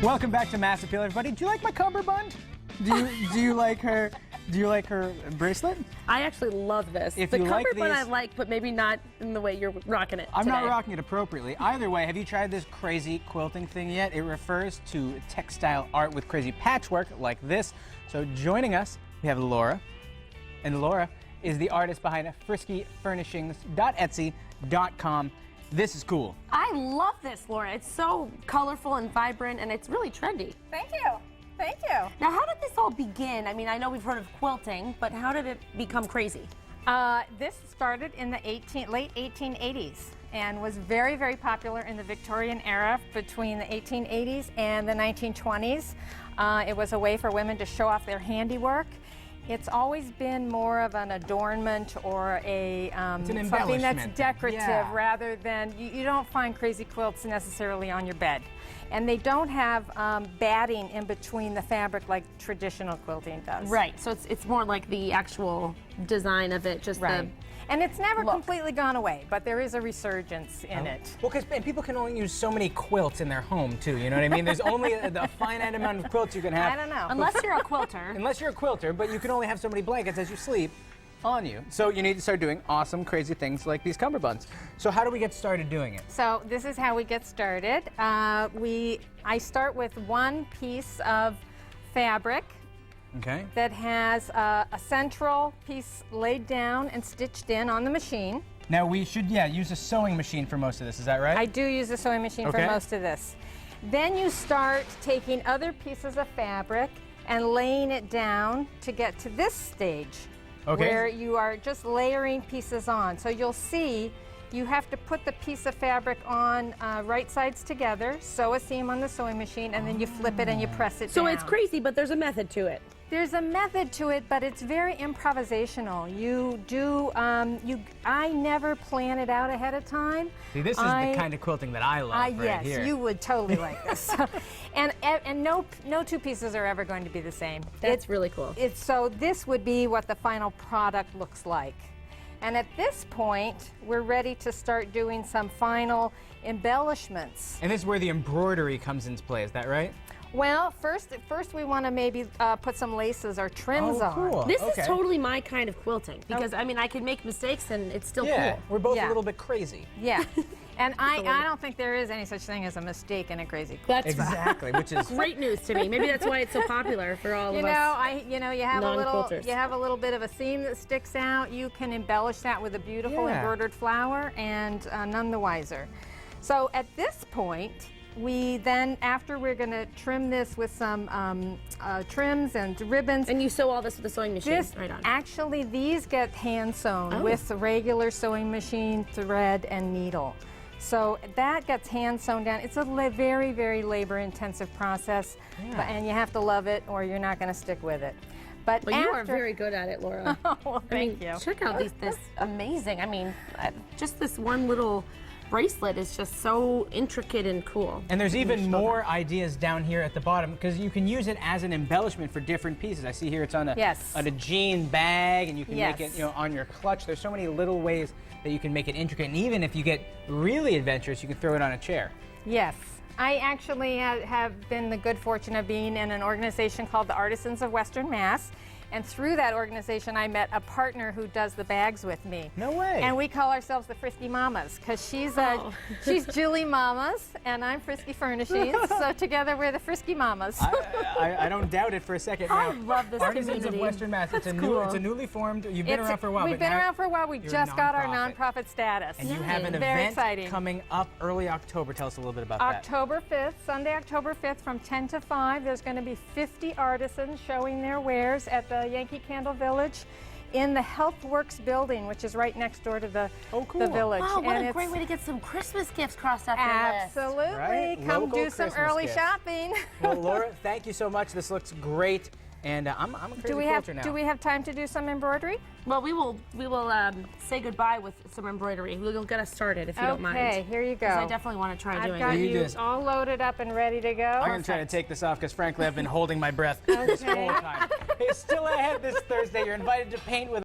Welcome back to Mass Appeal, everybody. Do you like my cummerbund? Do you like her? Do you like her bracelet? I actually love this. If the you like cummerbund these, I like, but maybe not in the way you're rocking it. I'm today. not rocking it appropriately. Either way, have you tried this crazy quilting thing yet? It refers to textile art with crazy patchwork like this. So joining us, we have Laura. And Laura is the artist behind friskyfurnishings.etsy.com. This is cool. I love this, Laura. It's so colorful and vibrant, and it's really trendy. Thank you. Thank you. Now, how did this all begin? I mean, I know we've heard of quilting, but how did it become crazy? This started in the late 1880s and was very, very popular in the Victorian era between the 1880s and the 1920s. It was a way for women to show off their handiwork. It's always been more of an adornment or a something that's decorative rather than, you don't find crazy quilts necessarily on your bed. And they don't have batting in between the fabric like traditional quilting does. Right, so it's more like the actual design of it, just the and it's never look. Completely gone away, but there is a resurgence in it. Well, because people can only use so many quilts in their home, too. You know what I mean? There's only a finite amount of quilts you can have. I don't know. Unless you're a quilter. Unless you're a quilter, but you can only have so many blankets as you sleep on you. So you need to start doing awesome, crazy things like these cummerbunds. So how do we get started doing it? So this is how we get started. I start with one piece of fabric. Okay. That has a central piece laid down and stitched in on the machine. Now we should, use a sewing machine for most of this, is that right? I do use a sewing machine for most of this. Then you start taking other pieces of fabric and laying it down to get to this stage where you are just layering pieces on. So you'll see you have to put the piece of fabric on right sides together, sew a seam on the sewing machine, and then you flip it and you press it down. So it's crazy, but there's a method to it. There's a method to it, but it's very improvisational. I never plan it out ahead of time. See, this is the kind of quilting that I love right here. Yes, you would totally like this. And no two pieces are ever going to be the same. That's really cool. So this would be what the final product looks like. And at this point, we're ready to start doing some final embellishments. And this is where the embroidery comes into play, is that right? Well, first we want to maybe put some laces or trims on. This is totally my kind of quilting because I mean I can make mistakes and it's still cool. We're both a little bit crazy. Yeah, and I don't think there is any such thing as a mistake in a crazy quilt. That's exactly, which is great news to me. Maybe that's why it's so popular for all of us. You have a little bit of a seam that sticks out. You can embellish that with a beautiful embroidered flower, and none the wiser. So at this point, we're going to trim this with some trims and ribbons. And you sew all this with a sewing machine right on. Actually, these get hand sewn with a regular sewing machine, thread, and needle. So that gets hand sewn down. It's a very, very labor-intensive process, and you have to love it or you're not going to stick with it. But you are very good at it, Laura. Well, thank you. Check out this amazing. I mean, just this one little bracelet is just so intricate and cool. And there's even more ideas down here at the bottom because you can use it as an embellishment for different pieces. I see here it's on a jean bag, and you can make it on your clutch. There's so many little ways that you can make it intricate, and even if you get really adventurous, you can throw it on a chair. Yes. I actually have been the good fortune of being in an organization called the Artisans of Western Mass. And through that organization, I met a partner who does the bags with me. No way. And we call ourselves the Frisky Mamas because she's Julie Mamas and I'm Frisky Furnishings. So together we're the Frisky Mamas. I don't doubt it for a second. I love this Artisans community. of Western Mass. It's a newly formed. You've been around for a while. We've been around for a while. We just got our nonprofit status. And you have an event coming up early October. Tell us a little bit about that. October 5th, Sunday, October 5th, from 10 to 5. There's going to be 50 artisans showing their wares at the Yankee Candle Village in the HealthWorks building, which is right next door to the village. Wow, what a great way to get some Christmas gifts crossed off your list. Absolutely. Right? Come Local do some Christmas early gifts. shopping. Well, Laura, thank you so much. This looks great. And I'm a crazy quilter now. Do we have time to do some embroidery? Well, we will say goodbye with some embroidery. We'll get us started if you don't mind. Okay, here you go. I definitely want to try doing it. I've got you all loaded up and ready to go. I'm going to try to take this off because, frankly, I've been holding my breath this whole time. Hey, still ahead this Thursday. You're invited to paint with